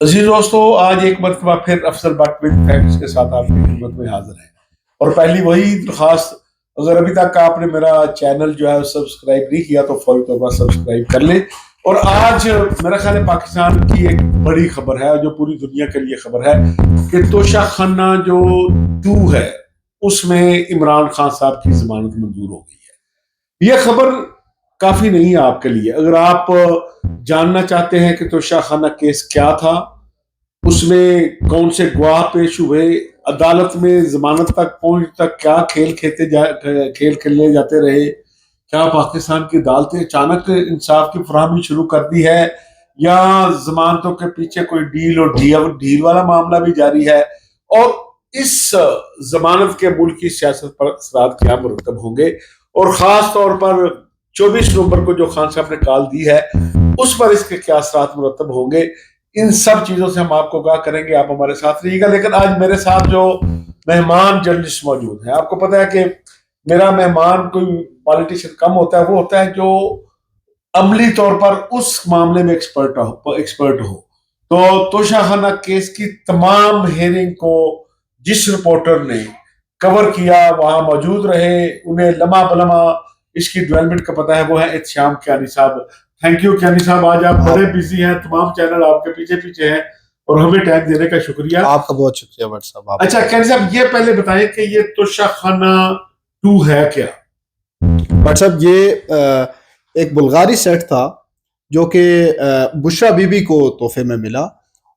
عزیز دوستو، آج ایک مرتبہ پھر افضل بٹ ود فیکٹس کے ساتھ آپ کی خدمت میں حاضر ہیں، اور پہلی وہی درخواست، اگر ابھی تک آپ نے میرا چینل جو ہے سبسکرائب نہیں کیا تو فوری طور پر سبسکرائب کر لیں۔ اور آج میرا خیال ہے پاکستان کی ایک بڑی خبر ہے جو پوری دنیا کے لیے خبر ہے کہ توشہ خانہ جو 2 ہے اس میں عمران خان صاحب کی ضمانت منظور ہو گئی ہے۔ یہ خبر کافی نہیں ہے آپ کے لیے، اگر آپ جاننا چاہتے ہیں کہ توشہ خانہ کیس کیا تھا، اس میں کون سے گواہ پیش ہوئے، عدالت میں ضمانت تک پہنچ تک کیا کھیل کھیلے جاتے رہے، کیا پاکستان کی عدالتیں اچانک انصاف کی فراہمی شروع کر دی ہے یا ضمانتوں کے پیچھے کوئی ڈیل اور ڈیل والا معاملہ بھی جاری ہے، اور اس ضمانت کے ملکی سیاست پر اثرات کیا مرتب ہوں گے، اور خاص طور پر 24 نومبر کو جو خان صاحب نے کال دی ہے اس پر اس کے کیا اثرات مرتب ہوں گے، ان سب چیزوں سے ہم آپ کو آگاہ کریں گے۔ آپ ہمارے ساتھ رہیے گا۔ لیکن آج میرے ساتھ جو مہمان جرنلسٹ موجود ہیں، آپ کو پتا ہے کہ میرا مہمان کوئی پالیٹیشین کم ہوتا ہے، وہ ہوتا ہے جو عملی طور پر اس معاملے میں ایکسپرٹ ہو۔ تو توشہ خانہ کیس کی تمام ہیئرنگ کو جس رپورٹر نے کور کیا وہاں موجود رہے، انہیں لمحہ بلمحہ اس کی ڈیولپمنٹ کا پتا ہے، وہ ہے احتشام کیانی صاحب۔ تھینک یو کیانی صاحب، آج آپ بڑے بزی ہیں، تمام چینل آپ کے پیچھے پیچھے ہیں، اور ہمیں ٹائم دینے کا شکریہ۔ آپ کا بہت شکریہ بٹ صاحب۔ اچھا کیانی صاحب، یہ پہلے بتائیں کہ یہ توشہ خانہ 2 ہے کیا؟ بٹ صاحب یہ ایک بلغاری سیٹ تھا جو کہ بشرا بی بی کو تحفے میں ملا،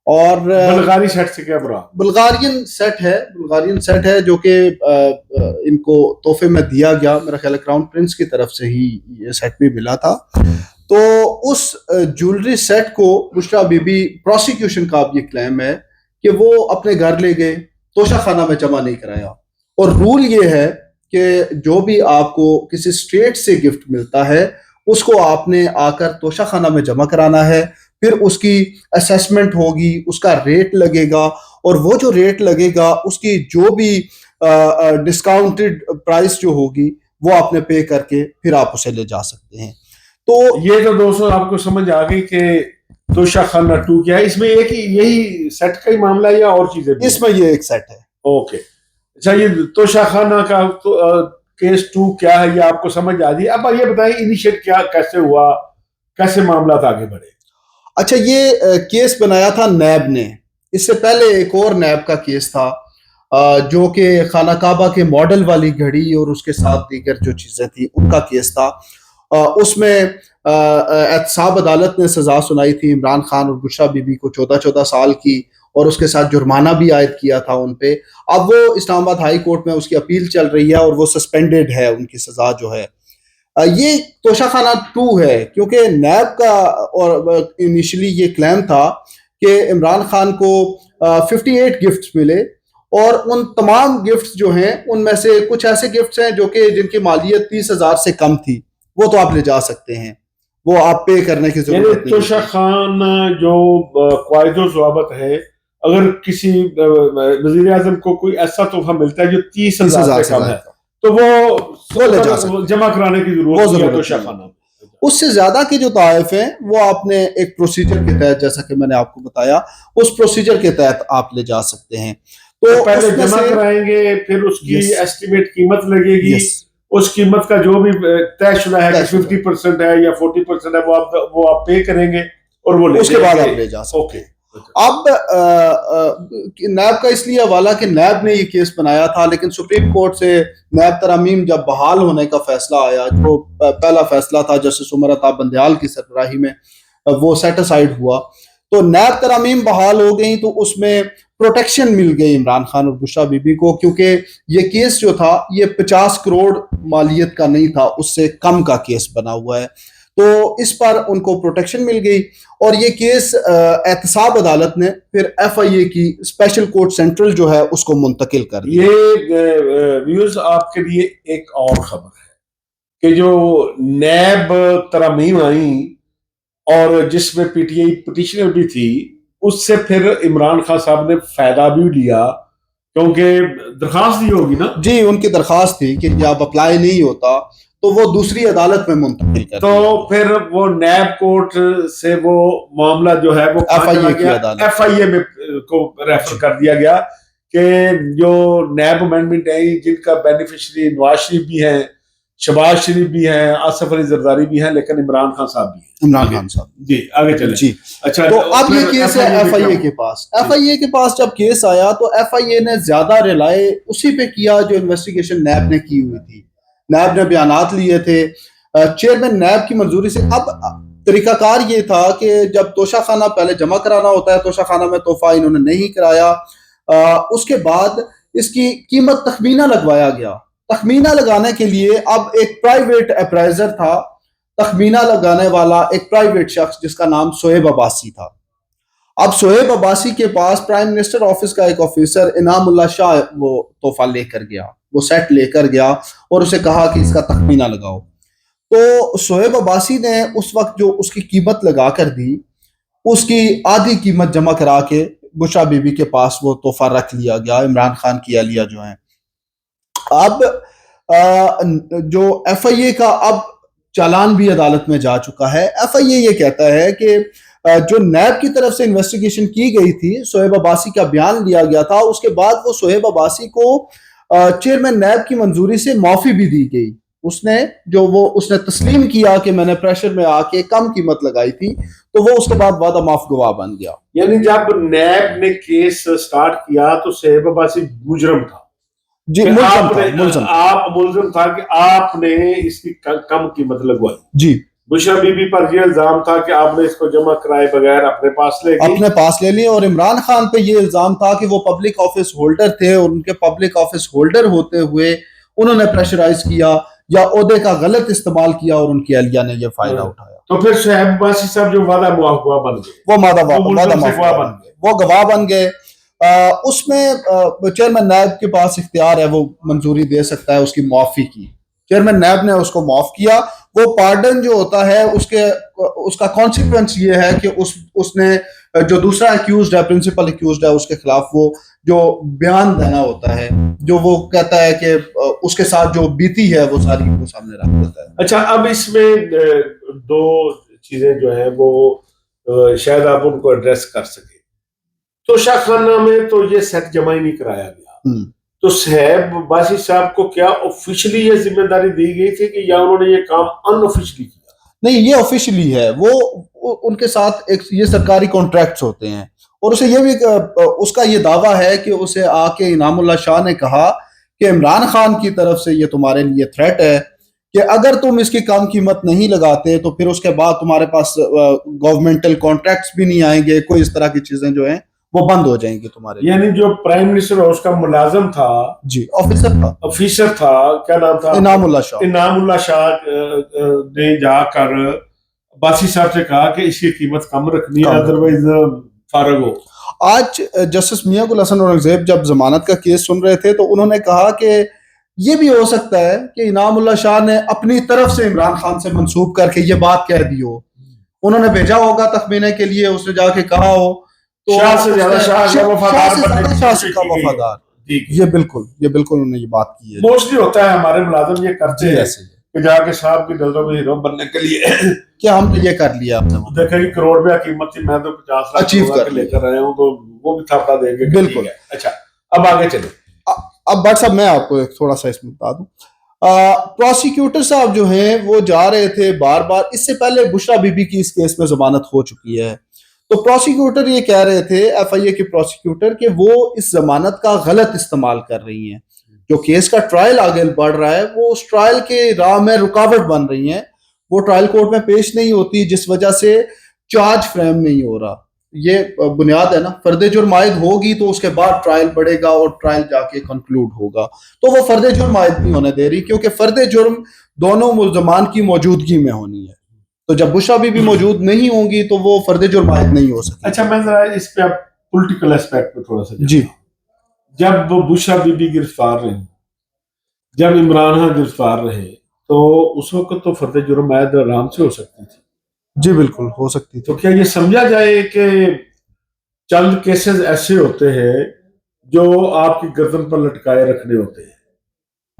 اور بلغاری سیٹ سے کیا برا؟ بلغارین سیٹ ہے جو کہ ان کو تحفے میں دیا گیا، میرا خیال ہے کراؤن پرنس کی طرف سے ہی یہ سیٹ بھی ملا تھا۔ تو اس جولری سیٹ کو بشرا بی بی، پروسیکیوشن کا اب یہ کلیم ہے کہ وہ اپنے گھر لے گئے، توشہ خانہ میں جمع نہیں کرایا، اور رول یہ ہے کہ جو بھی آپ کو کسی اسٹیٹ سے گفٹ ملتا ہے اس کو آپ نے آ کر توشہ خانہ میں جمع کرانا ہے، پھر اس کی اسیسمنٹ ہوگی، اس کا ریٹ لگے گا، اور وہ جو ریٹ لگے گا اس کی جو بھی ڈسکاؤنٹڈ پرائس جو ہوگی وہ آپ نے پے کر کے پھر آپ اسے لے جا سکتے ہیں۔ تو یہ تو دوستوں آپ کو سمجھ آ گئی کہ توشہ خانہ 2 کیا ہے۔ اس میں ایک یہی سیٹ کا ہی معاملہ ہے یا اور چیزیں بھی؟ اس میں یہ ایک سیٹ ہے۔ اوکے، اچھا، یہ توشہ خانہ کا کیس 2 کیا ہے یہ آپ کو سمجھ آ گئی۔ اب یہ بتائیں انیشیٹ کیسے ہوا، کیسے معاملات آگے بڑھے؟ اچھا، یہ کیس بنایا تھا نیب نے، اس سے پہلے ایک اور نیب کا کیس تھا جو کہ خانہ کعبہ کے ماڈل والی گھڑی اور اس کے ساتھ دیگر جو چیزیں تھیں ان کا کیس تھا۔ اس میں احتساب عدالت نے سزا سنائی تھی عمران خان اور بشرا بی بی کو 14 سال کی، اور اس کے ساتھ جرمانہ بھی عائد کیا تھا ان پہ۔ اب وہ اسلام آباد ہائی کورٹ میں اس کی اپیل چل رہی ہے اور وہ سسپینڈڈ ہے، ان کی سزا جو ہے۔ یہ توشہ خانہ 2 ہے کیونکہ نیب کا اور انیشلی یہ کلیم تھا کہ عمران خان کو 58 گفٹس ملے، اور ان تمام گفٹس جو ہیں ان میں سے کچھ ایسے گفٹس ہیں جو کہ جن کی مالیت 30,000 سے کم تھی، وہ تو آپ لے جا سکتے ہیں، وہ آپ پے کرنے کی ضرورت نہیں۔ توشہ خانہ جو قواعد و ضوابط ہے، اگر کسی وزیر اعظم کو کوئی ایسا تحفہ ملتا ہے جو 30,000 سے کم ہے تو وہ جمع کرانے کی ضرورت ہے توشہ خانہ۔ اس سے زیادہ کے جو تحائف ہیں وہ آپ نے ایک پروسیجر کے تحت، جیسا کہ میں نے آپ کو بتایا، اس پروسیجر کے تحت آپ لے جا سکتے ہیں۔ تو پہلے جمع کرائیں گے، پھر اس کی ایسٹیمیٹ قیمت لگے گی، اس قیمت کا جو بھی طے شدہ ہے کہ 50% ہے یا 40% ہے وہ آپ پے کریں گے، اور وہ اس کے بعد آپ لے جا سکتے ہیں۔ اب نیب کا اس لیے حوالہ کہ نیب نے یہ کیس بنایا تھا، لیکن سپریم کورٹ سے نیب ترامیم جب بحال ہونے کا فیصلہ آیا، جو پہلا فیصلہ تھا جسٹس عمر عطا بندیال کی سربراہی میں، وہ سیٹ اسائیڈ ہوا، تو نیب ترامیم بحال ہو گئی، تو اس میں پروٹیکشن مل گئی عمران خان اور بشرا بی بی کو، کیونکہ یہ کیس جو تھا یہ 50 کروڑ مالیت کا نہیں تھا، اس سے کم کا کیس بنا ہوا ہے، تو اس پر ان کو پروٹیکشن مل گئی، اور یہ کیس احتساب عدالت نے پھر ایف آئی اے کی اسپیشل کورٹ سینٹرل جو ہے اس کو منتقل کر دیا۔ یہ ویوز آپ کے لیے ایک اور خبر ہے کہ جو نیب ترامیم آئیں اور جس میں پی ٹی آئی پٹیشنر بھی تھی، اس سے پھر عمران خان صاحب نے فائدہ بھی لیا، کیونکہ درخواست دی ہوگی نا؟ جی، ان کی درخواست تھی کہ جب اپلائی نہیں ہوتا تو وہ دوسری عدالت میں منتقل کر تو پھر وہ نیب کورٹ سے وہ معاملہ جو ہے وہ ایف آئی اے میں کو ریفر کر دیا گیا کہ جو نیب امینڈمنٹ ہے جن کا بینیفیشری نواز شریف بھی ہیں، شہباز شریف بھی ہیں، آصف علی زرداری بھی ہیں، لیکن عمران خان صاحب بھی ہیں. عمران خان صاحب جی آگے چلیں. جی اچھا تو اب یہ کیس ہے ایف آئی اے کے پاس. ایف آئی اے کے پاس جب کیس آیا تو ایف آئی اے نے زیادہ ریلائے اسی پہ کیا جو انویسٹیگیشن نیب نے کی ہوئی تھی. نیب نے بیانات لیے تھے چیئرمین نیب کی منظوری سے. اب طریقہ کار یہ تھا کہ جب توشہ خانہ پہلے جمع کرانا ہوتا ہے، توشہ خانہ میں تحفہ انہوں نے نہیں کرایا، اس کے بعد اس کی قیمت تخمینہ لگوایا گیا. تخمینہ لگانے کے لیے اب ایک پرائیویٹ اپرائزر تھا، تخمینہ لگانے والا ایک پرائیویٹ شخص جس کا نام شعیب عباسی تھا. اب شعیب عباسی کے پاس پرائم منسٹر آفس کا ایک آفیسر انعام اللہ شاہ وہ تحفہ لے کر گیا، وہ سیٹ لے کر گیا اور اسے کہا کہ اس کا تخمینہ لگاؤ. تو شعیب عباسی نے اس وقت جو اس کی قیمت لگا کر دی، اس کی آدھی قیمت جمع کرا کے بشرا بی بی کے پاس وہ تحفہ رکھ لیا گیا. عمران خان کی اہلیہ جو ہیں، اب جو ایف آئی اے کا اب چالان بھی عدالت میں جا چکا ہے. ایف آئی اے یہ کہتا ہے کہ جو نیب کی طرف سے انویسٹیگیشن کی گئی تھی، شعیب عباسی کا بیان لیا گیا تھا، اس کے بعد وہ شعیب عباسی کو چیئرمین نیب کی منظوری سے معافی بھی دی گئی. اس نے تسلیم کیا کہ میں نے پریشر میں آ کے کم قیمت لگائی تھی، تو وہ اس کے بعد وعدہ معاف گواہ بن گیا. یعنی جب نیب نے کیس سٹارٹ کیا تو شعیب عباسی مجرم تھا. جی ملزم آپ ملزم تھا کہ آپ نے اس کی کم قیمت لگوائی. جی بشرا بی بی پر یہ الزام تھا کہ آپ نے اس کو جمع کرائے بغیر اپنے پاس لے لی. اور عمران خان پہ یہ الزام تھا کہ وہ پبلک آفس ہولڈر تھے اور ان کے پبلک آفس ہولڈر ہوتے ہوئے انہوں نے پریشرائز کیا یا عہدے کا غلط استعمال کیا اور ان کی اہلیہ نے یہ فائدہ اٹھایا. تو پھر شعیب عباسی صاحب جو وعدہ معاف گواہ بن گئے، وہ گواہ بن گئے. اس میں چیئرمین نیب کے پاس اختیار ہے، وہ منظوری دے سکتا ہے اس کی معافی کی. چیئرمین نیب نے اس کو معاف کیا. وہ پارڈن جو ہوتا ہے اس کا کانسیکوینس یہ ہے کہ اس نے جو دوسرا ایکیوزڈ ہے، پرنسپل ایکیوزڈ ہے، اس کے خلاف وہ جو بیان دینا ہوتا ہے، جو وہ کہتا ہے کہ اس کے ساتھ جو بیتی ہے وہ ساری کو سامنے رکھ دیتا ہے. اچھا اب اس میں دو چیزیں جو ہیں وہ شاید آپ ان کو ایڈریس کر سکیں. توشہ خانہ میں تو یہ سیٹ جمع ہی نہیں کرایا گیا، تو شعیب عباسی صاحب کو کیا آفیشلی یہ ذمہ داری دی گئی تھی کہ یا انہوں نے یہ کام ان آفیشلی کیا؟ نہیں، یہ آفیشلی ہے. وہ ان کے ساتھ یہ سرکاری کانٹریکٹس ہوتے ہیں، اور اسے یہ بھی اس کا یہ دعویٰ ہے کہ اسے آ کے انعام اللہ شاہ نے کہا کہ عمران خان کی طرف سے یہ تمہارے لیے تھریٹ ہے کہ اگر تم اس کی کم قیمت نہیں لگاتے تو پھر اس کے بعد تمہارے پاس گورنمنٹل کانٹریکٹس بھی نہیں آئیں گے، کوئی اس طرح کی چیزیں جو ہیں وہ بند ہو جائیں گی تمہارے. یعنی جو پرائم منسٹر اس کا ملازم تھا، جی آفیسر تھا، کیا نام تھا؟ انعام اللہ شاہ. انعام اللہ شاہ نے جا کر عباسی صاحب سے کہا کہ اس کی قیمت کم رکھنی ہے، ادروائز فارغ ہو. آج جسٹس میاں گل حسن اورنگزیب جب ضمانت کا کیس سن رہے تھے تو انہوں نے کہا کہ یہ بھی ہو سکتا ہے کہ انعام اللہ شاہ نے اپنی طرف سے عمران خان سے منسوب کر کے یہ بات کہہ دی ہو. انہوں نے بھیجا ہوگا تخمینے کے لیے، اس نے جا کے کہا ہو تو شاہ سے زیادہ شاہ سے کا وفادار. یہ بالکل انہوں نے یہ بات کی ہے. موسٹلی ہوتا ہے ہمارے ملازم یہ کرتے ہیں کہ جا کے صاحب کی نظروں میں ہیرو بننے کے لیے کہ ہم نے یہ کر لیا، دیکھیں کہ کروڑ روپیہ قیمت تھی، میں تو 50 لاکھ اچیو کر لے کر رہے ہوں، تو وہ بھی تھاپڑا دیں گے. بالکل. اچھا اب آگے چلیں. اب بٹ صاحب میں آپ کو تھوڑا سا اس میں بتا دوں، پروسیکیوٹر صاحب جو ہیں وہ جا رہے تھے بار بار. اس سے پہلے بشرا بی بی کی اس کیس میں ضمانت ہو چکی ہے، تو پروسیکیوٹر یہ کہہ رہے تھے، ایف آئی اے کے پروسیکیوٹر، کہ وہ اس ضمانت کا غلط استعمال کر رہی ہیں. جو کیس کا ٹرائل آگے بڑھ رہا ہے وہ اس ٹرائل کے راہ میں رکاوٹ بن رہی ہیں، وہ ٹرائل کورٹ میں پیش نہیں ہوتی، جس وجہ سے چارج فریم نہیں ہو رہا. یہ بنیاد ہے نا، فرد جرم عائد ہوگی تو اس کے بعد ٹرائل بڑھے گا اور ٹرائل جا کے کنکلوڈ ہوگا. تو وہ فرد جرم عائد نہیں ہونے دے رہی، کیونکہ فرد جرم دونوں ملزمان کی موجودگی میں ہونی ہے. تو جب بشرا بی بی موجود نہیں ہوں گی تو وہ فرد جرم عائد نہیں ہو سکتی. اچھا میں ذرا اس پہ پولیٹیکل اسپیکٹ پہ تھوڑا سا جی. جب بشرا بی بی گرفتار رہی، جب عمران خان گرفتار رہے، تو اس وقت تو فرد جرم عائد آرام سے ہو سکتی تھی. جی بالکل ہو سکتی تھی. تو کیا یہ سمجھا جائے کہ چند کیسز ایسے ہوتے ہیں جو آپ کی گردن پر لٹکائے رکھنے ہوتے ہیں؟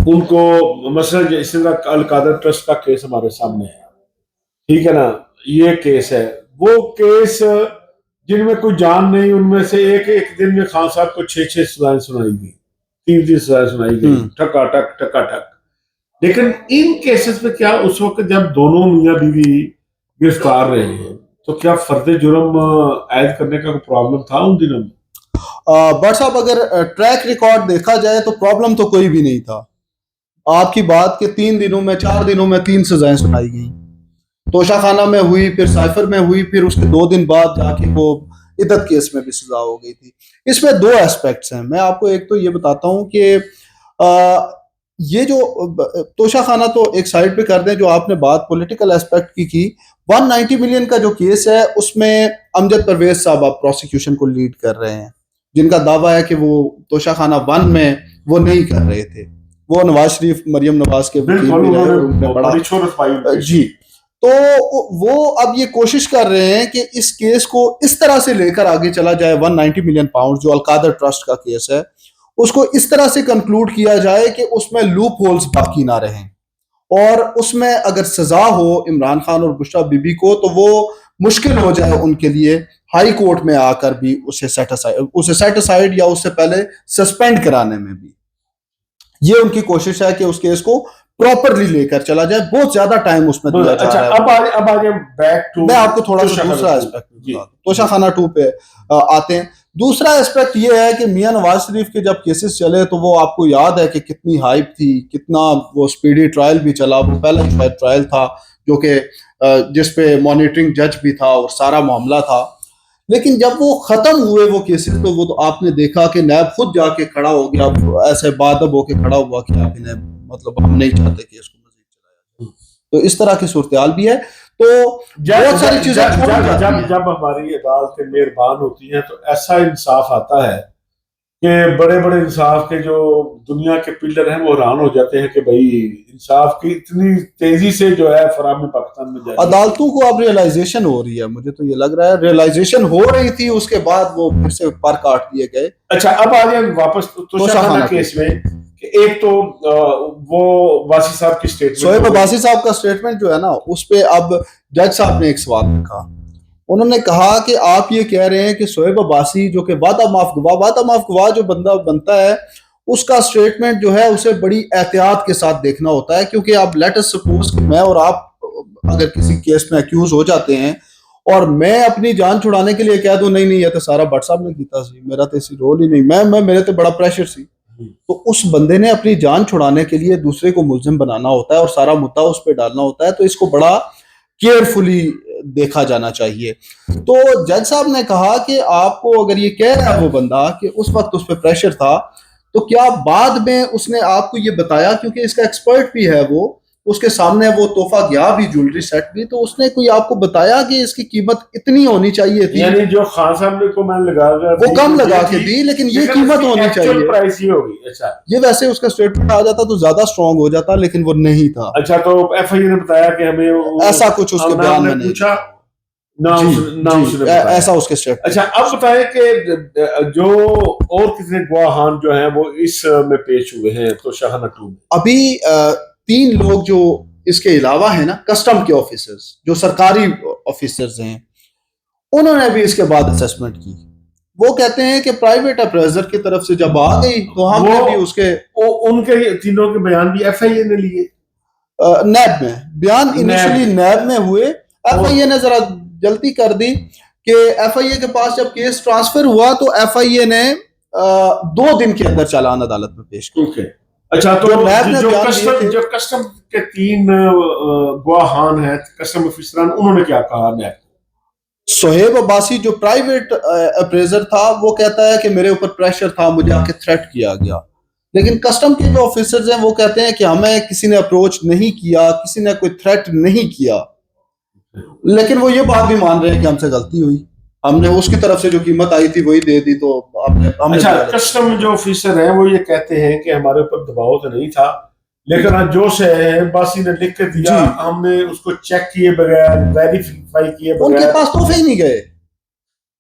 ان کو مثلا اس طرح القادر ٹرسٹ کا کیس ہمارے سامنے ہے، ٹھیک ہے نا، یہ کیس ہے، وہ کیس جن میں کوئی جان نہیں، ان میں سے ایک دن میں خان صاحب کو 6 سزائیں سنائی گئی، 3 سزائیں سنائی گئی، ٹھکا ٹھک ٹھکا ٹھک. لیکن ان کیسز میں کیا اس وقت جب دونوں میاں بیوی گرفتار رہے ہیں تو کیا فرد جرم عائد کرنے کا کوئی پرابلم تھا ان دنوں میں؟ بٹ صاحب اگر ٹریک ریکارڈ دیکھا جائے تو پرابلم تو کوئی بھی نہیں تھا. آپ کی بات کہ 3 دنوں میں 4 دنوں میں 3 سزائیں سنائی گئیں، توشہ خانہ میں ہوئی، پھر سائفر میں ہوئی، پھر اس کے 2 دن بعد جا کے وہ عدت کیس میں بھی سزا ہو گئی تھی. اس میں 2 ایسپیکٹس ہیں. میں آپ کو ایک تو یہ بتاتا ہوں کہ یہ جو توشہ خانہ تو ایک سائڈ پہ کر دیں، جو آپ نے بات پولیٹیکل ایسپیکٹ کی 190 ملین کا جو کیس ہے اس میں امجد پرویز صاحب آپ پروسیکیوشن کو لیڈ کر رہے ہیں، جن کا دعویٰ ہے کہ وہ توشہ خانہ 1 میں وہ نہیں کر رہے تھے. وہ نواز شریف مریم نواز کے وکیل بھی رہے، ان نے بڑا جی. تو وہ اب یہ کوشش کر رہے ہیں کہ اس کیس کو اس طرح سے لے کر آگے چلا جائے، 190 ملین پاؤنڈ جو القادر ٹرسٹ کا کیس ہے اس کو اس طرح سے کنکلوڈ کیا جائے کہ اس میں لوپ ہولز باقی نہ رہیں، اور اس میں اگر سزا ہو عمران خان اور بشریٰ بی بی کو تو وہ مشکل ہو جائے ان کے لیے ہائی کورٹ میں آ کر بھی اسے سیٹ اسائیڈ یا اس سے پہلے سسپینڈ کرانے میں بھی. یہ ان کی کوشش ہے کہ اس کیس کو پراپرلی لے کر چلا جائے. بہت زیادہ ٹائم اس میں دیا جا رہا ہے. اب آگے بیک ٹو، میں آپ کو تھوڑا سا دوسرا ایسپیکٹ توشہ خانہ 2 پہ آتے ہیں. دوسرا ایسپیکٹ یہ ہے کہ میاں نواز شریف کے جب کیسز چلے تو وہ آپ کو یاد ہے کہ کتنی ہائپ تھی، کتنا وہ سپیڈی ٹرائل بھی چلا. وہ پہلا شاید ٹرائل تھا جو کہ جس پہ مانیٹرنگ جج بھی تھا اور سارا معاملہ تھا. لیکن جب وہ ختم ہوئے وہ کیسز تو وہ تو آپ نے دیکھا کہ نیب خود جا کے کھڑا ہو گیا، ایسے بادب ہو کے کھڑا ہوا کہ آپ انہیں مطلب ہم نہیں چاہتے کہ اس کو مزید چلایا جائے. تو اس طرح کی صورتحال بھی ہے. تو بہت ساری چیزیں جب ہماری عدالتیں مہربان ہوتی ہیں تو ایسا انصاف آتا ہے کہ بڑے بڑے انصاف کے جو دنیا کے پلر ہیں وہ حیران ہو جاتے ہیں کہ بھائی انصاف کی اتنی تیزی سے جو ہے فراہمی پاکستان میں جائے. عدالتوں کو اب ریئلائزیشن ہو رہی ہے، مجھے تو یہ لگ رہا ہے ریئلائزیشن ہو رہی تھی، اس کے بعد وہ پھر سے پر کاٹ دیے گئے. اچھا اب آ جائیں واپس توشہ خانہ کیس میں کہ ایک تو وہ عباسی صاحب کی سٹیٹمنٹ، شعیب عباسی صاحب کا سٹیٹمنٹ جو ہے نا اس پہ اب جج صاحب نے ایک سوال رکھا. انہوں نے کہا کہ آپ یہ کہہ رہے ہیں کہ شعیب عباسی جو کہ وعدہ معاف گواہ جو بندہ بنتا ہے اس کا سٹیٹمنٹ جو ہے اسے بڑی احتیاط کے ساتھ دیکھنا ہوتا ہے، کیونکہ آپ لیٹ اس سپوز کہ میں اور آپ اگر کسی کیس میں ایکیوز ہو جاتے ہیں اور میں اپنی جان چھڑانے کے لیے کہہ دوں نہیں یہ تو سارا بٹ صاحب نے کیتا سی، میرا تو اسی رول ہی نہیں، میں میرے تو بڑا پریشر سی. تو اس بندے نے اپنی جان چھڑانے کے لیے دوسرے کو ملزم بنانا ہوتا ہے اور سارا مدعا اس پہ ڈالنا ہوتا ہے. تو اس کو بڑا کیئرفلی دیکھا جانا چاہیے. تو جج صاحب نے کہا کہ آپ کو اگر یہ کہہ رہا ہے وہ بندہ کہ اس وقت اس پہ پریشر تھا تو کیا بعد میں اس نے آپ کو یہ بتایا، کیونکہ اس کا ایکسپرٹ بھی ہے، وہ اس کے سامنے وہ تحفہ گیا بھی جولری سیٹ بھی، تو اس نے کوئی آپ کو بتایا کہ اس کی قیمت اتنی ہونی چاہیے تھی؟ یعنی جو خان صاحب نے کو میں لگا وہ کم لگا کے دی لیکن یہ قیمت ہونی چاہیے پرائس ہی ہوگی. اچھا یہ ویسے اس کا سٹیٹمنٹ آ جاتا تو زیادہ اسٹرانگ ہو جاتا لیکن وہ نہیں تھا. اچھا تو ایف آئی اے نے بتایا کہ ہمیں ایسا کچھ اس کے بیان میں نہیں پوچھا، ایسا اس کے سٹیٹمنٹ. اچھا اب بتائیں کہ جو اور کتنے گواہان جو ہیں وہ اس میں پیش ہوئے ہیں توشہ خانہ 2 میں؟ ابھی 3 لوگ جو اس کے علاوہ ہیں نا، کسٹم کے آفیسرز جو سرکاری آفیسرز ہیں، انہوں نے بھی اس کے بعد اسیسمنٹ کی. وہ کہتے ہیں کہ پرائیویٹ اپریزر کی طرف سے جب آ گئی تو ہم نے بھی اس کے ان کے تینوں کے بیان بھی ایف آئی اے نے لیے نیب میں بیان انیشلی نیب میں ہوئے. ایف آئی اے نے ذرا جلدی کر دی کہ ایف آئی اے کے پاس جب کیس ٹرانسفر ہوا تو ایف آئی اے نے 2 دن کے اندر چالان عدالت میں پیش کیا. اچھا تو جو کسٹم کے 3 گواہان ہیں کسٹم افسران، انہوں نے کیا کہا؟ نیب شعیب عباسی جو پرائیویٹ اپریزر تھا وہ کہتا ہے کہ میرے اوپر پریشر تھا، مجھے آ کے تھریٹ کیا گیا. لیکن کسٹم کے جو آفیسرز ہیں وہ کہتے ہیں کہ ہمیں کسی نے اپروچ نہیں کیا، کسی نے کوئی تھریٹ نہیں کیا. لیکن وہ یہ بات بھی مان رہے ہیں کہ ہم سے غلطی ہوئی، ہم نے اس کی طرف سے جو قیمت آئی تھی وہی دے دی. تو اچھا کسٹم جو آفیسر ہیں وہ یہ کہتے ہیں کہ ہمارے اوپر دباؤ تو نہیں تھا، لیکن جو سے باسی نے لکھ کے دیا ہم نے اس کو چیک کیے بغیر، ویریفائی کیے بغیر، ان کے پاس تحفے ہی نہیں گئے.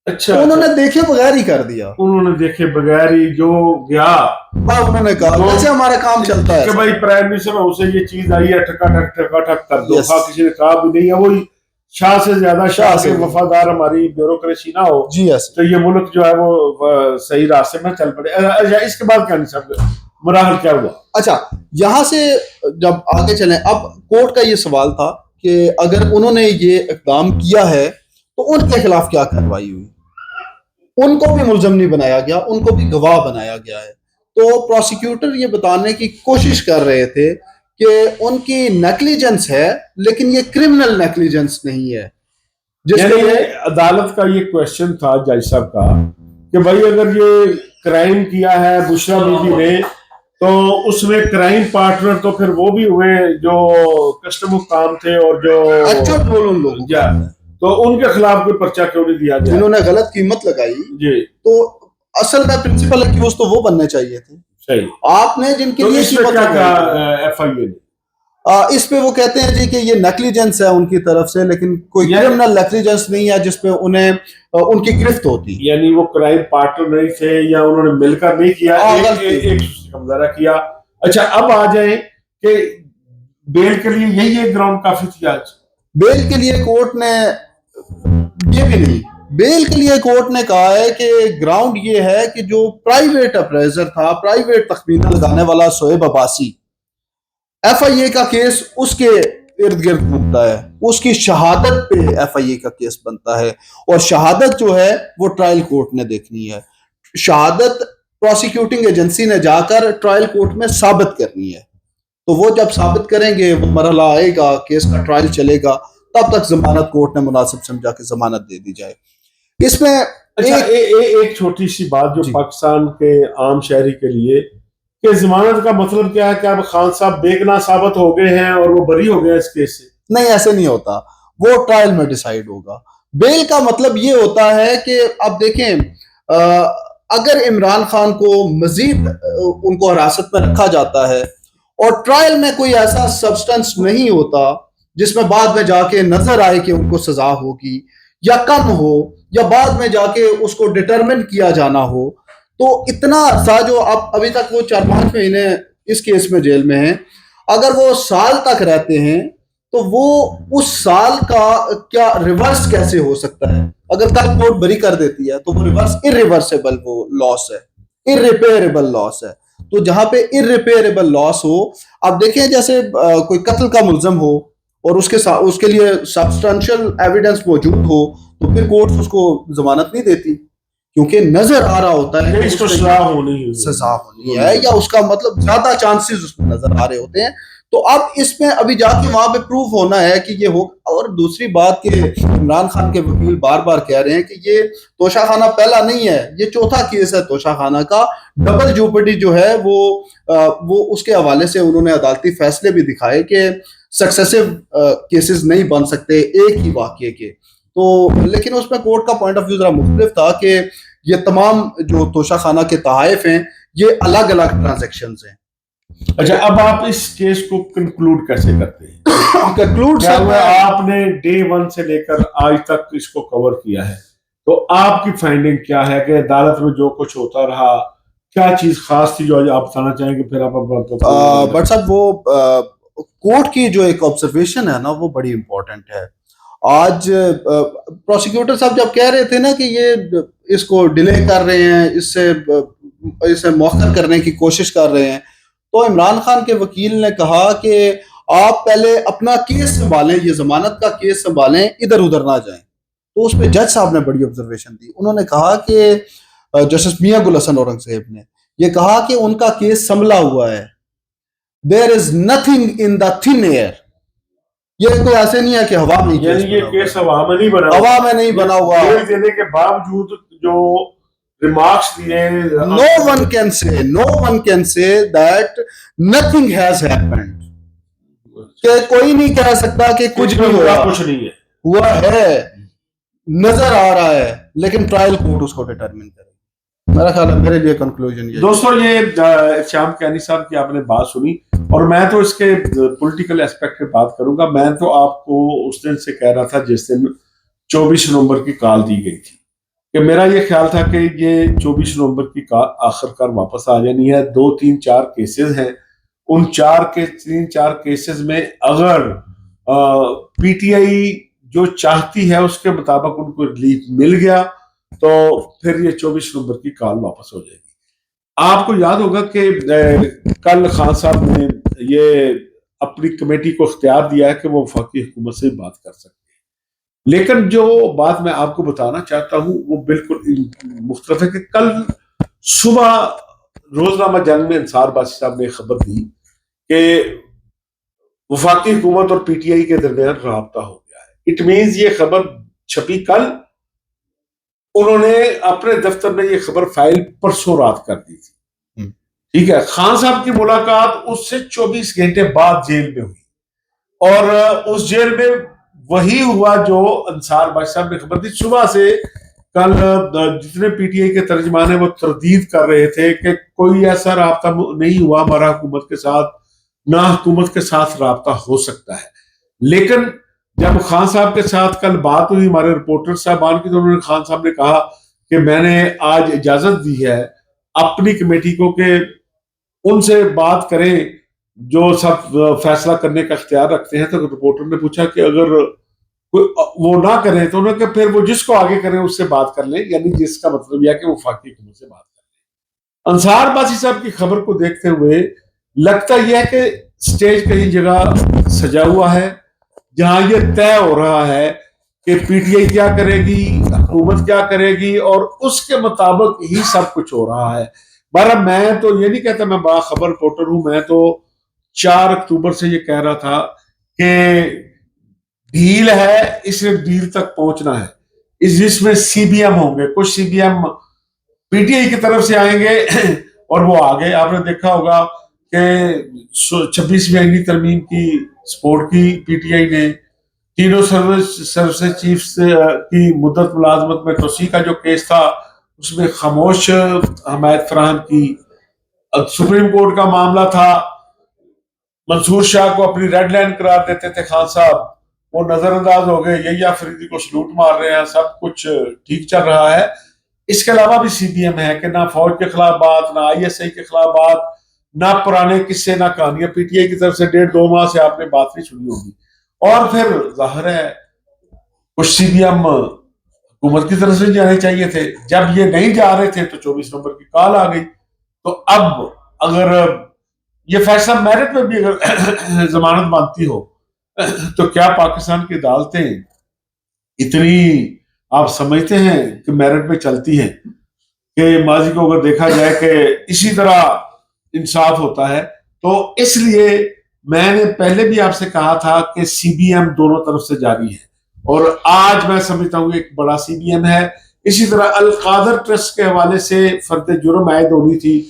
اچھا انہوں نے دیکھے بغیر ہی کر دیا. انہوں نے دیکھے بغیر ہی جو گیا انہوں نے کہا جیسے ہمارا کام چلتا ہے کہ بھائی پرائم منسٹر اسے یہ چیز آئی ہے ٹھکا ٹھک کر دو. ہاں کسی نے کہا بھی نہیں ہے. وہی شاہ سے زیادہ شاہ کے وفادار ہماری بیوروکریسی نہ ہو جی یس تو یہ ملک جو ہے وہ صحیح راستے میں چل پڑے. اچھا اس کے بعد کیا نہیں سب مراحل کیا ہوا؟ اچھا یہاں سے جب آگے چلیں, اب کورٹ کا یہ سوال تھا کہ اگر انہوں نے یہ اقدام کیا ہے تو ان کے خلاف کیا کارروائی ہوئی. ان کو بھی ملزم نہیں بنایا گیا, ان کو بھی گواہ بنایا گیا ہے. تو پروسیکیوٹر یہ بتانے کی کوشش کر رہے تھے کہ ان کی نیگلیجنس ہے لیکن یہ کرمنل نیگلیجنس نہیں ہے. یعنی عدالت کا یہ کویشچن تھا جج صاحب کا کہ بھائی اگر یہ کرائم کیا ہے بشرا بی بی نے تو اس میں کرائم پارٹنر تو پھر وہ بھی ہوئے جو کسٹم حکام تھے اور جو تو ان کے خلاف کوئی پرچہ کیوں نہیں دیا گیا؟ جنہوں نے غلط قیمت لگائی جی تو اصل میں پرنسپل ایکیوز تو وہ بننے چاہیے تھے. صحیح. آپ نے جن کے لیے قیمت لگائی ایف آئی اے اس پہ وہ کہتے ہیں جی کہ یہ نیگلیجنس ہے ان کی طرف سے لیکن کوئی کرمنل نیگلیجنس نہیں ہے جس پہ انہیں ان کی گرفت ہوتی. یعنی وہ کرائم پارٹنر نہیں تھے یا انہوں نے مل کر نہیں کیا, ایک کا مظاہرہ کیا. اچھا اب آ جائیں کہ بیل کے لیے یہی ایک گراؤنڈ کافی تھی. آج بیل کے لیے کورٹ نے یہ بھی نہیں, بیل کے لیے کورٹ نے کہا ہے کہ گراؤنڈ یہ ہے کہ جو پرائیویٹ اپریزر تھا, پرائیویٹ تخمینہ لگانے والا شعیب عباسی, ایف آئی اے کا کیس اس کے ارد گرد گھومتا ہے, اس کی شہادت پہ ایف آئی اے کا کیس بنتا ہے اور شہادت جو ہے وہ ٹرائل کورٹ نے دیکھنی ہے. شہادت پروسیکیوٹنگ ایجنسی نے جا کر ٹرائل کورٹ میں ثابت کرنی ہے. تو وہ جب ثابت کریں گے وہ مرحلہ آئے گا, کیس کا ٹرائل چلے گا, تب تک ضمانت کورٹ نے مناسب سمجھا کہ ضمانت دے دی جائے. اس میں ایک چھوٹی سی بات جو پاکستان کے عام شہری کے لیے کہ ضمانت کا مطلب کیا ہے کہ اب خان صاحب بے گناہ ثابت ہو گئے ہیں اور وہ بری ہو گئے اس کیس سے؟ نہیں ایسے نہیں ہوتا, وہ ٹرائل میں ڈیسائیڈ ہوگا. بیل کا مطلب یہ ہوتا ہے کہ اب دیکھیں اگر عمران خان کو مزید ان کو حراست میں رکھا جاتا ہے اور ٹرائل میں کوئی ایسا سبسٹنس نہیں ہوتا جس میں بعد میں جا کے نظر آئے کہ ان کو سزا ہوگی یا کم ہو یا بعد میں جا کے اس کو ڈٹرمن کیا جانا ہو, تو اتنا عرصہ جو ابھی تک وہ 4-5 مہینے اس کیس میں جیل میں ہیں, اگر وہ سال تک رہتے ہیں تو وہ اس سال کا کیا ریورس کیسے ہو سکتا ہے؟ اگر کل کورٹ بری کر دیتی ہے تو وہ ریورس irreversible وہ لاس ہے, irreparable لاس ہے. تو جہاں پہ irreparable لاس ہو, اب دیکھیں جیسے کوئی قتل کا ملزم ہو اور اس کے لیے سبسٹانشل ایویڈنس موجود ہو تو پھر کورٹ اس کو ضمانت نہیں دیتی کیونکہ نظر آ رہا ہوتا ہے اس کو سزا ہونی ہے یا اس کا مطلب زیادہ چانسز اس میں نظر آ رہے ہوتے ہیں. تو اب اس میں ابھی جا کے وہاں پہ پروف ہونا ہے کہ یہ ہو. اور دوسری بات کہ عمران خان کے وکیل بار بار کہہ رہے ہیں کہ یہ توشہ خانہ پہلا نہیں ہے, یہ چوتھا کیس ہے توشہ خانہ کا. ڈبل جوپرڈی جو ہے وہ اس کے حوالے سے انہوں نے عدالتی فیصلے بھی دکھائے کہ سکسیسو کیسز نہیں بن سکتے ایک ہی واقعے کے. تو لیکن اس میں کورٹ کا پوائنٹ آف ویو ذرا مختلف تھا کہ یہ تمام جو توشہ خانہ کے تحائف ہیں یہ الگ الگ ٹرانزیکشنز ہیں. اچھا اب آپ اس کیس کو کنکلوڈ کیسے کرتے ہیں؟ کنکلوڈ آپ نے ڈے 1 سے لے کر آج تک اس کو کور کیا ہے, تو آپ کی فائنڈنگ کیا ہے کہ عدالت میں جو کچھ ہوتا رہا کیا چیز خاص تھی جو آپ بتانا چاہیں گے؟ پھر آپ بٹ صاحب وہ کورٹ کی جو ایک آبزرویشن ہے نا وہ بڑی امپورٹنٹ ہے. آج پروسیکیوٹر صاحب جب کہہ رہے تھے نا کہ یہ اس کو ڈیلے کر رہے ہیں, اسے مؤخر کرنے کی کوشش کر رہے ہیں, تو عمران خان کے وکیل نے کہا کہ آپ پہلے اپنا کیس سنبھالیں, یہ ضمانت کا کیس سنبھالیں, ادھر ادھر نہ جائیں. تو اس پہ جج صاحب نے بڑی آبزرویشن دی. انہوں نے کہا کہ جسٹس میاں گل حسن اورنگزیب نے یہ کہا کہ ان کا کیس سنبھلا ہوا ہے. There is nothing in the thin air. یہ کوئی ایسے نہیں ہے کہ ہوا میں, یعنی یہ کیس ہوا میں نہیں بنا, ہوا میں نہیں بنا ہوا. دینے کے باوجود جو ریمارکس دیے, no one can say that nothing has happened. کہ کوئی نہیں کہہ سکتا کہ کچھ نہیں ہوا, کچھ نہیں ہے, ہوا ہے, نظر آ رہا ہے, لیکن ٹرائل کورٹ اس کو ڈٹرمن کرے. میرا خیال ہے میرے لیے کنکلوژن یہ. دوستوں یہ شام کیانی صاحب کی آپ نے بات سنی اور میں تو اس کے پولیٹیکل ایسپیکٹ پہ بات کروں گا. میں تو آپ کو اس دن سے کہہ رہا تھا جس دن 24 نومبر کی کال دی گئی تھی کہ میرا یہ خیال تھا کہ یہ 24 نومبر کی آخر کار واپس آ جانی ہے. 2-3-4 کیسز ہیں, ان 4 کیسز میں اگر پی ٹی آئی جو چاہتی ہے اس کے مطابق ان کو ریلیف مل گیا تو پھر یہ 24 نومبر کی کال واپس ہو جائے گی. آپ کو یاد ہوگا کہ کل خان صاحب نے یہ اپنی کمیٹی کو اختیار دیا ہے کہ وہ وفاقی حکومت سے بات کر سکتے ہیں, لیکن جو بات میں آپ کو بتانا چاہتا ہوں وہ بالکل مختلف ہے کہ کل صبح روزنامہ جنگ میں انصار باسی صاحب نے خبر دی کہ وفاقی حکومت اور پی ٹی آئی کے درمیان رابطہ ہو گیا ہے. اٹ مینز یہ خبر چھپی کل, انہوں نے اپنے دفتر میں یہ خبر فائل پرسوں رات کر دی تھی. ٹھیک ہے, خان صاحب کی ملاقات اس سے 24 گھنٹے بعد جیل میں ہوئی, اور اس جیل میں وہی ہوا جو انصار باسی صاحب نے خبر دی. صبح سے کل جتنے پی ٹی آئی کے ترجمان ہیں وہ تردید کر رہے تھے کہ کوئی ایسا رابطہ نہیں ہوا ہمارا حکومت کے ساتھ, نہ حکومت کے ساتھ رابطہ ہو سکتا ہے. لیکن جب خان صاحب کے ساتھ کل بات ہوئی ہمارے رپورٹر صاحبان کی, تو انہوں نے خان صاحب نے کہا کہ میں نے آج اجازت دی ہے اپنی کمیٹی کو کہ ان سے بات کریں جو سب فیصلہ کرنے کا اختیار رکھتے ہیں. تو رپورٹر نے پوچھا کہ اگر وہ نہ کریں تو انہوں نے کہا پھر وہ جس کو آگے کریں اس سے بات کر لیں, یعنی جس کا مطلب یہ ہے کہ وہ وفاقی حکومت سے بات کر لیں. انصار باسی صاحب کی خبر کو دیکھتے ہوئے لگتا یہ ہے کہ سٹیج کہیں جگہ سجا ہوا ہے جہاں یہ طے ہو رہا ہے کہ پی ٹی آئی کیا کرے گی, حکومت کیا کرے گی, اور اس کے مطابق ہی سب کچھ ہو رہا ہے. بہرحال میں تو یہ نہیں کہتا میں باخبر رپورٹر ہوں, میں تو 4 اکتوبر سے یہ کہہ رہا تھا کہ ڈیل ہے, اس ڈیل تک پہنچنا ہے. جس میں سی بی ایم ہوں گے, کچھ C B M P T I کی طرف سے آئیں گے اور وہ آگے. آپ نے دیکھا ہوگا کہ 26ویں آئینی ترمیم کی سپورٹ کی پی ٹی آئی نے, تینوں سروس چیفز کی مدت ملازمت میں توسیع کا جو کیس تھا اس میں خاموش حمایت فراہم کی. سپریم کورٹ کا معاملہ تھا, منصور شاہ کو اپنی ریڈ لائن قرار دیتے تھے خان صاحب, وہ نظر انداز ہو گئے, یہی آفریدی کو سلوٹ مار رہے ہیں, سب کچھ ٹھیک چل رہا ہے. اس کے علاوہ بھی سی بی ایم ہے کہ نہ فوج کے خلاف بات, نہ آئی ایس آئی کے خلاف بات, نہ پرانے قصے, نہ کہانیاں. پی ٹی آئی کی طرف سے 1.5-2 ماہ سے آپ نے بات نہیں سنی ہوگی. اور پھر ظاہر ہے کچھ سی بی ایم حکومت کی طرف سے جانے چاہیے تھے, جب یہ نہیں جا رہے تھے تو 24 نومبر کی کال آ گئی. تو اب اگر یہ فیصلہ میرٹ میں بھی اگر ضمانت مانتی ہو تو کیا پاکستان کی عدالتیں اتنی آپ سمجھتے ہیں کہ میرٹ میں چلتی ہیں کہ ماضی کو اگر دیکھا جائے کہ اسی طرح انصاف ہوتا ہے؟ تو اس لیے میں نے پہلے بھی آپ سے کہا تھا کہ سی بی ایم دونوں طرف سے جاری ہے, اور آج میں سمجھتا ہوں ایک بڑا سی بی ایم ہے. اسی طرح القادر ٹرسٹ کے حوالے سے فرد جرم عائد ہونی تھی,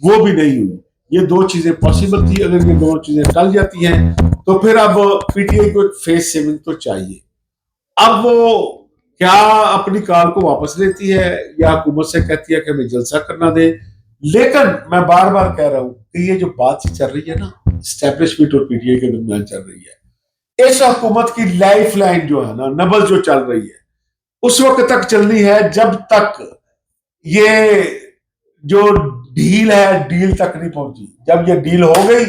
وہ بھی نہیں ہوئی. یہ 2 چیزیں پاسبل تھی, اگر یہ 2 چیزیں ٹل جاتی ہیں تو پھر اب پی ٹی آئی کو ایک فیس سیونگ تو چاہیے. اب وہ کیا اپنی کال کو واپس لیتی ہے یا حکومت سے کہتی ہے کہ ہمیں جلسہ کرنا دے. لیکن میں بار بار کہہ رہا ہوں کہ یہ جو بات چل رہی ہے نا, اسٹیبلشمنٹ اور پی ٹی آئی کے درمیان چل رہی ہے, اس حکومت کی لائف لائن جو ہے نا, نبض جو چل رہی ہے, اس وقت تک چلنی ہے جب تک یہ جو ڈیل ہے ڈیل تک نہیں پہنچی. جب یہ ڈیل ہو گئی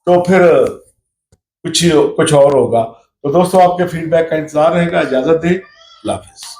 تو پھر کچھ اور ہوگا. تو دوستو آپ کے فیڈ بیک کا انتظار رہے گا. اجازت دیں, اللہ حافظ.